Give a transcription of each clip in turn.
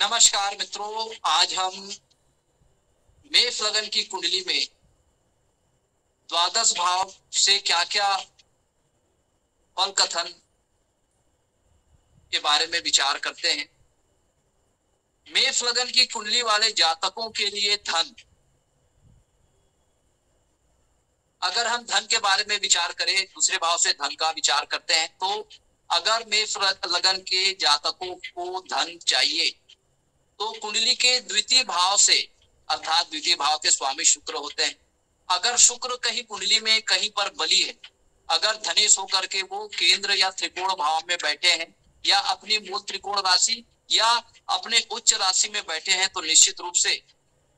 नमस्कार मित्रों, आज हम मेष लगन की कुंडली में द्वादश भाव से क्या क्या फल कथन के बारे में विचार करते हैं। मेष लगन की कुंडली वाले जातकों के लिए धन, अगर हम धन के बारे में विचार करें, दूसरे भाव से धन का विचार करते हैं, तो अगर मेष लगन के जातकों को धन चाहिए तो कुंडली के द्वितीय भाव से, अर्थात द्वितीय भाव के स्वामी शुक्र होते हैं। अगर शुक्र कहीं कुंडली में कहीं पर बली है, अगर धनेश होकर के वो केंद्र या त्रिकोण भाव में बैठे हैं या अपनी मूल त्रिकोण राशि या अपने उच्च राशि में बैठे हैं, तो निश्चित रूप से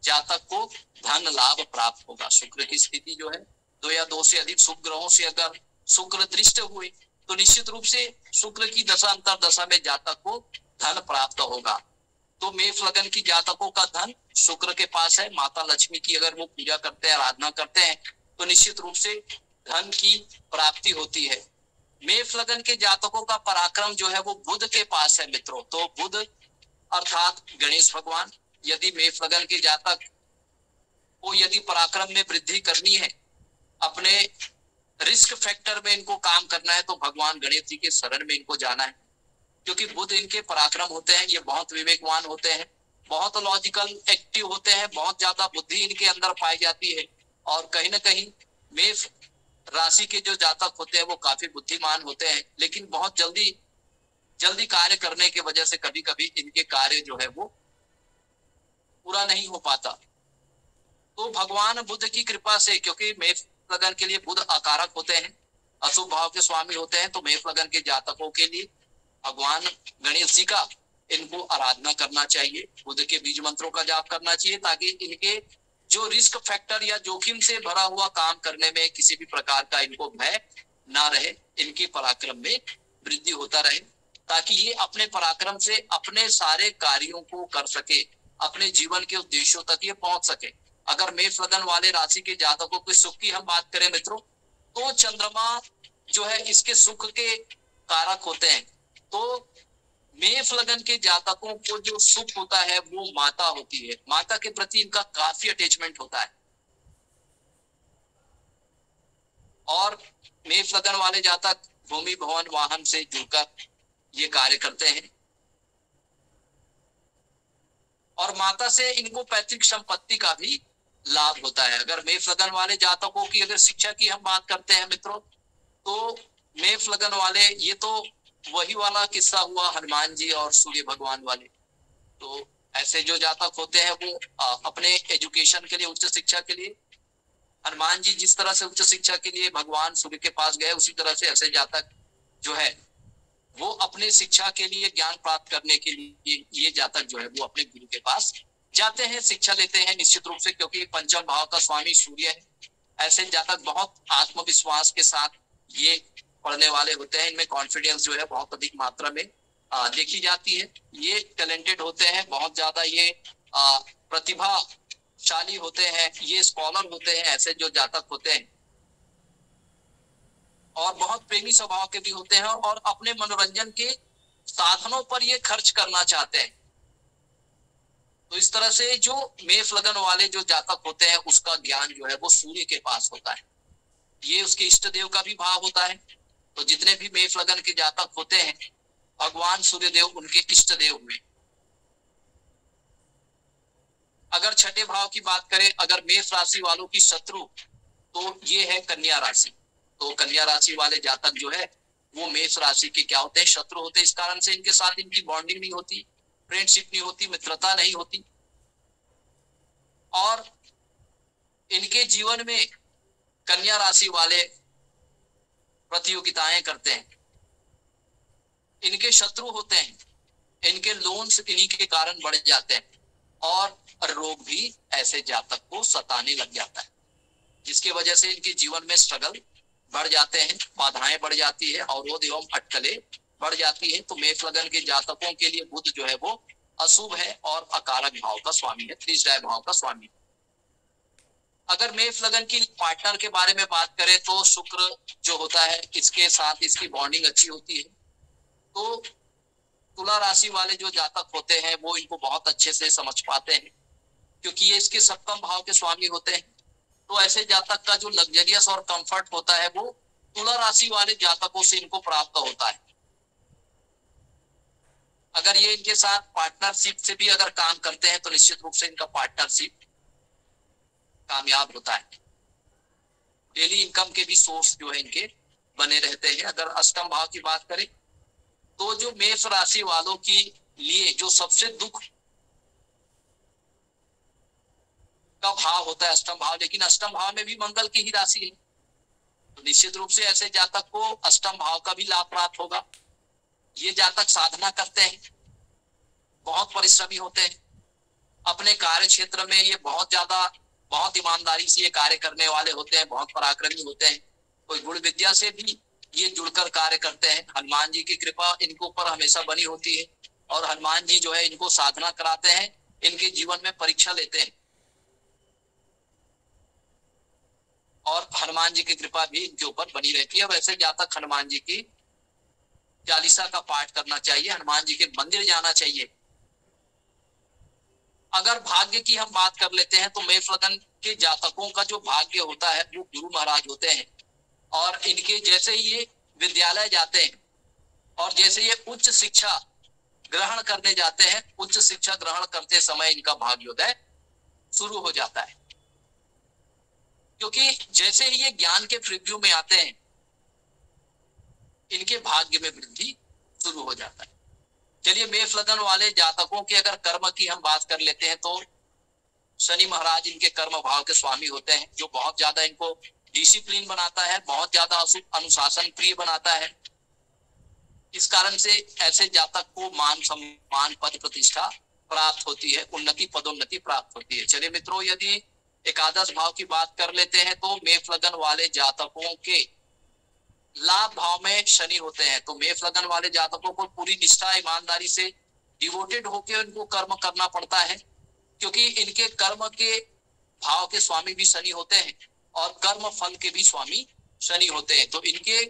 जातक को धन लाभ प्राप्त होगा। शुक्र की स्थिति जो है, दो या दो से अधिक शुभ ग्रहों से अगर शुक्र दृष्ट हुए तो निश्चित रूप से शुक्र की दशा अंतर दशा में जातक को धन प्राप्त होगा। तो मेष लगन की जातकों का धन शुक्र के पास है। माता लक्ष्मी की अगर वो पूजा करते हैं, आराधना करते हैं, तो निश्चित रूप से धन की प्राप्ति होती है। मेष लगन के जातकों का पराक्रम जो है वो बुध के पास है मित्रों। तो बुध अर्थात गणेश भगवान, यदि मेष लगन के जातक को यदि पराक्रम में वृद्धि करनी है, अपने रिस्क फैक्टर में इनको काम करना है, तो भगवान गणेश जी के शरण में इनको जाना है, क्योंकि बुध इनके पराक्रम होते हैं। ये बहुत विवेकवान होते हैं, बहुत लॉजिकल एक्टिव होते हैं, बहुत ज्यादा बुद्धि इनके अंदर पाई जाती है। और कहीं ना कहीं मेष राशि के जो जातक होते हैं वो काफी बुद्धिमान होते हैं, लेकिन बहुत जल्दी कार्य करने की वजह से कभी कभी इनके कार्य जो है वो पूरा नहीं हो पाता। तो भगवान बुद्ध की कृपा से, क्योंकि मेष लगन के लिए बुध अकारक होते हैं, अशुभ भाव के स्वामी होते हैं, तो मेष लगन के जातकों के लिए भगवान गणेश जी का इनको आराधना करना चाहिए, बुध के बीज मंत्रों का जाप करना चाहिए, ताकि इनके जो रिस्क फैक्टर या जोखिम से भरा हुआ काम करने में किसी भी प्रकार का इनको भय ना रहे, इनके पराक्रम में वृद्धि होता रहे, ताकि ये अपने पराक्रम से अपने सारे कार्यों को कर सके, अपने जीवन के उद्देश्यों तक ये पहुंच सके। अगर मेष लगन वाले राशि के जातकों के सुख की हम बात करें मित्रों, तो चंद्रमा जो है इसके सुख के कारक होते हैं। तो मेष लगन के जातकों को जो सुख होता है वो माता होती है, माता के प्रति इनका काफी अटैचमेंट होता है। और मेष लगन वाले जातक भूमि भवन वाहन से जुड़कर ये कार्य करते हैं, और माता से इनको पैतृक संपत्ति का भी लाभ होता है। अगर मेष लगन वाले जातकों की अगर शिक्षा की हम बात करते हैं मित्रों, तो मेष लगन वाले, ये तो वही वाला किस्सा हुआ हनुमान जी और सूर्य भगवान वाले। तो ऐसे जो जातक होते हैं वो अपने एजुकेशन के लिए, उच्च शिक्षा के लिए, हनुमान जी जिस तरह से उच्च शिक्षा के लिए भगवान सूर्य के पास गए, उसी तरह से ऐसे जातक जो है वो अपने शिक्षा के लिए, ज्ञान प्राप्त करने के लिए ये जातक जो है वो अपने गुरु के पास जाते हैं, शिक्षा लेते हैं निश्चित रूप से, क्योंकि पंचम भाव का स्वामी सूर्य है। ऐसे जातक बहुत आत्मविश्वास के साथ ये पढ़ने वाले होते हैं, इनमें कॉन्फिडेंस जो है बहुत अधिक मात्रा में देखी जाती है। ये टैलेंटेड होते हैं, बहुत ज्यादा ये प्रतिभाशाली होते हैं, ये स्कॉलर होते हैं ऐसे जो जातक होते हैं, और बहुत प्रेमी स्वभाव के भी होते हैं, और अपने मनोरंजन के साधनों पर ये खर्च करना चाहते हैं। तो इस तरह से जो मेष लगन वाले जो जातक होते हैं उसका ज्ञान जो है वो सूर्य के पास होता है, ये उसके इष्ट देव का भी भाव होता है। तो जितने भी मेष लगन के जातक होते हैं, भगवान सूर्य देव उनके इष्ट देव हुए। अगर छठे भाव की बात करें, अगर मेष राशि वालों की शत्रु, तो ये है कन्या राशि। तो कन्या राशि वाले जातक जो है वो मेष राशि के क्या होते हैं, शत्रु होते हैं। इस कारण से इनके साथ इनकी बॉन्डिंग नहीं होती, फ्रेंडशिप नहीं होती, मित्रता नहीं होती, और इनके जीवन में कन्या राशि वाले प्रतियोगिताएं करते हैं, इनके शत्रु होते हैं, इनके लोन्स इन्हीं के कारण बढ़ जाते हैं, और रोग भी ऐसे जातक को सताने लग जाता है, जिसकी वजह से इनके जीवन में स्ट्रगल बढ़ जाते हैं, बाधाएं बढ़ जाती है, अवरोध एवं अटकलें बढ़ जाती है। तो मेष लगन के जातकों के लिए बुध जो है वो अशुभ है और अकारक भाव का स्वामी है, त्रिज्याय भाव का स्वामी। अगर मेष लगन की पार्टनर के बारे में बात करें, तो शुक्र जो होता है इसके साथ इसकी बॉन्डिंग अच्छी होती है। तो तुला तुला राशि वाले जो जातक होते हैं वो इनको बहुत अच्छे से समझ पाते हैं, क्योंकि ये इसके सप्तम भाव के स्वामी होते हैं। तो ऐसे जातक का जो लग्जरियस और कंफर्ट होता है वो तुला राशि वाले जातकों से इनको प्राप्त होता है। अगर ये इनके साथ पार्टनरशिप से भी अगर काम करते हैं तो निश्चित रूप से इनका पार्टनरशिप कामयाब होता है। डेली इनकम के भी सोर्स जो है इनके बने रहते हैं। अगर अष्टम भाव की बात करें तो जो मेष राशि वालों के लिए जो सबसे दुख का भाव होता है अष्टम भाव, लेकिन अष्टम भाव में भी मंगल की ही राशि है, तो निश्चित रूप से ऐसे जातक को अष्टम भाव का भी लाभ प्राप्त होगा। ये जातक साधना करते हैं, बहुत परिश्रमी होते हैं, अपने कार्य क्षेत्र में ये बहुत ईमानदारी से ये कार्य करने वाले होते हैं, बहुत पराक्रमी होते हैं। कोई गुण विद्या से भी ये जुड़कर कार्य करते हैं। हनुमान जी की कृपा इनके ऊपर हमेशा बनी होती है और हनुमान जी जो है इनको साधना कराते हैं, इनके जीवन में परीक्षा लेते हैं और हनुमान जी की कृपा भी इनके ऊपर बनी रहती है। वैसे जातक हनुमान जी की चालीसा का पाठ करना चाहिए, हनुमान जी के मंदिर जाना चाहिए। अगर भाग्य की हम बात कर लेते हैं तो मेष लग्न के जातकों का जो भाग्य होता है वो गुरु महाराज होते हैं, और इनके जैसे ही ये विद्यालय जाते हैं और जैसे ये उच्च शिक्षा ग्रहण करने जाते हैं, उच्च शिक्षा ग्रहण करते समय इनका भाग्योदय शुरू हो जाता है, क्योंकि जैसे ही ये ज्ञान के प्रिव्यू में आते हैं इनके भाग्य में वृद्धि शुरू हो जाता है। चलिए मेष लग्न वाले जातकों के अगर कर्म की हम बात कर लेते हैं तो शनि महाराज इनके कर्म भाव के स्वामी होते हैं, जो बहुत ज्यादा इनको डिसिप्लिन बनाता है, बहुत ज्यादा अनुशासन प्रिय बनाता है। इस कारण से ऐसे जातक को मान सम्मान पद प्रतिष्ठा प्राप्त होती है, उन्नति पदोन्नति प्राप्त होती है। चलिए मित्रों, यदि एकादश भाव की बात कर लेते हैं तो मेष लग्न वाले जातकों के लाभ भाव में शनि होते हैं, तो मेष लग्न वाले जातकों को पूरी निष्ठा ईमानदारी से डिवोटेड होकर इनको कर्म करना पड़ता है, क्योंकि इनके कर्म के भाव के स्वामी भी शनि होते हैं और कर्म फल के भी स्वामी शनि होते हैं। तो इनके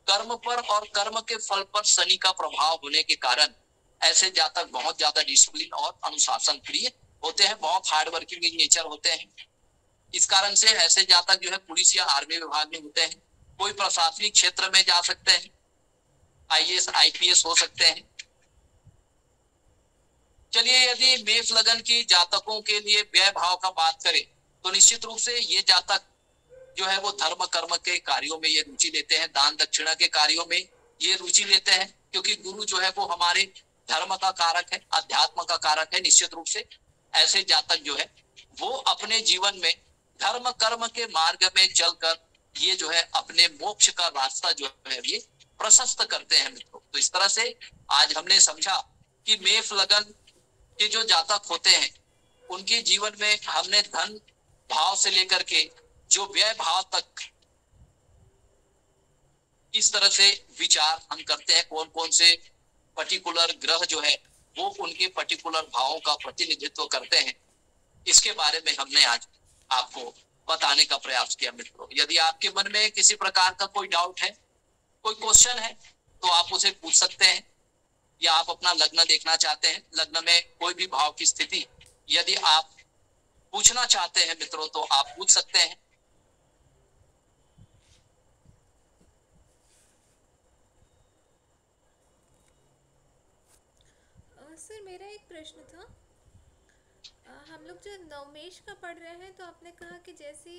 कर्म पर और कर्म के फल पर शनि का प्रभाव होने के कारण ऐसे जातक बहुत ज्यादा डिसिप्लिन और अनुशासन प्रिय होते हैं, बहुत हार्ड वर्किंग इन नेचर होते हैं। इस कारण से ऐसे जातक जो है पुलिस या आर्मी विभाग में होते हैं, कोई प्रशासनिक क्षेत्र में जा सकते हैं, आईएएस आईपीएस हो सकते हैं। चलिए यदि मेष लग्न की जातकों के लिए व्यय भाव का बात करें तो निश्चित रूप से ये जातक जो है वो धर्म कर्म के कार्यों में ये रुचि लेते हैं, दान दक्षिणा के कार्यों में ये रुचि लेते हैं, क्योंकि गुरु जो है वो हमारे धर्म का कारक है, अध्यात्म का कारक है। निश्चित रूप से ऐसे जातक जो है वो अपने जीवन में धर्म कर्म के मार्ग में चलकर ये जो है अपने मोक्ष का रास्ता जो है ये प्रशस्त करते हैं मित्रों। तो इस तरह से आज हमने समझा कि मेष लग्न के जो जातक होते हैं उनके जीवन में हमने धन भाव से लेकर के जो व्यय भाव तक इस तरह से विचार हम करते हैं, कौन कौन से पर्टिकुलर ग्रह जो है वो उनके पर्टिकुलर भावों का प्रतिनिधित्व करते हैं, इसके बारे में हमने आज आपको बताने का प्रयास किया मित्रों। यदि आपके मन में किसी प्रकार का कोई डाउट है, कोई क्वेश्चन है, तो आप उसे पूछ सकते हैं, या आप अपना लग्न देखना चाहते हैं, लग्न में कोई भी भाव की स्थिति यदि आप पूछना चाहते हैं मित्रों तो आप पूछ सकते हैं। सर मेरा एक प्रश्न था, हम लोग जो नवमेश का पढ़ रहे हैं तो आपने कहा कि जैसे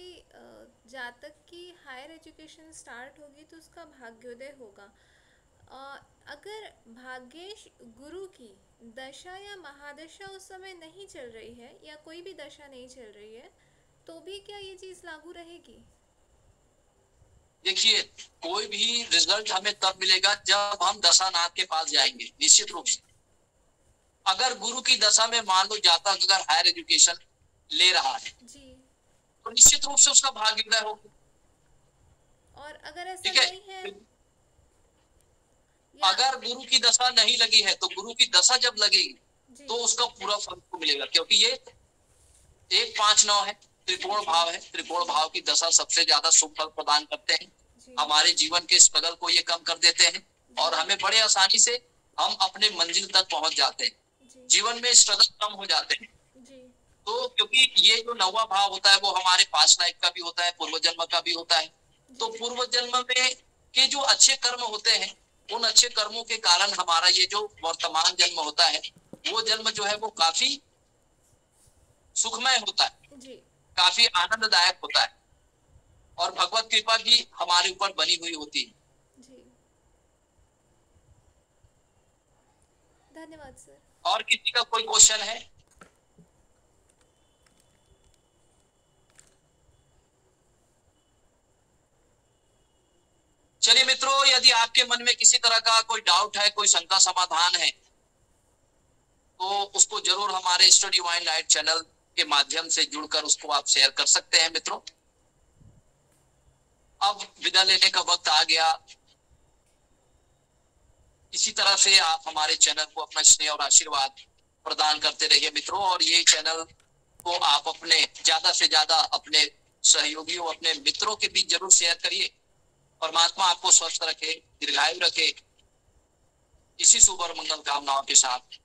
जातक की हायर एजुकेशन स्टार्ट होगी तो उसका भाग्योदय होगा। अगर भाग्येश गुरु की दशा या महादशा उस समय नहीं चल रही है या कोई भी दशा नहीं चल रही है तो भी क्या ये चीज लागू रहेगी? देखिए, कोई भी रिजल्ट हमें तब मिलेगा जब हम दशानाथ के पास जाएंगे। निश्चित रूप से अगर गुरु की दशा में मान लो जातक अगर हायर एजुकेशन ले रहा है जी, तो निश्चित रूप से उसका भाग्योदय होगा। और अगर ऐसा नहीं है अगर गुरु की दशा नहीं लगी है तो गुरु की दशा जब लगेगी तो उसका पूरा फल को मिलेगा, क्योंकि ये 1-5-9 है, त्रिकोण भाव है। त्रिकोण भाव की दशा सबसे ज्यादा शुभ फल प्रदान करते हैं, हमारे जीवन के स्ट्रगल को ये कम कर देते हैं और हमें बड़े आसानी से हम अपने मंजिल तक पहुंच जाते हैं, जी जीवन में स्ट्रगल कम हो जाते हैं। जी तो क्योंकि ये जो नौवां भाव होता है वो हमारे पास्ट लाइफ का भी होता है, पूर्व जन्म का भी होता है। तो जी पूर्व जन्म में के जो अच्छे कर्म होते हैं, उन अच्छे कर्मों के कारण हमारा ये जो वर्तमान जन्म होता है, वो जन्म जो है वो काफी सुखमय होता है, जी काफी आनंददायक होता है, और भगवत कृपा भी हमारे ऊपर बनी हुई होती है। जी। धन्यवाद सर। और किसी का कोई क्वेश्चन है? चलिए मित्रों, यदि आपके मन में किसी तरह का कोई डाउट है, कोई शंका समाधान है, तो उसको जरूर हमारे स्टडी डिवाइन लाइट चैनल के माध्यम से जुड़कर उसको आप शेयर कर सकते हैं मित्रों। अब विदा लेने का वक्त आ गया। इसी तरह से आप हमारे चैनल को अपना स्नेह और आशीर्वाद प्रदान करते रहिए मित्रों, और ये चैनल को आप अपने ज्यादा से ज्यादा अपने सहयोगियों, अपने मित्रों के बीच जरूर शेयर करिए। परमात्मा आपको स्वस्थ रखे, दीर्घायु रखे। इसी शुभ और मंगल कामनाओं के साथ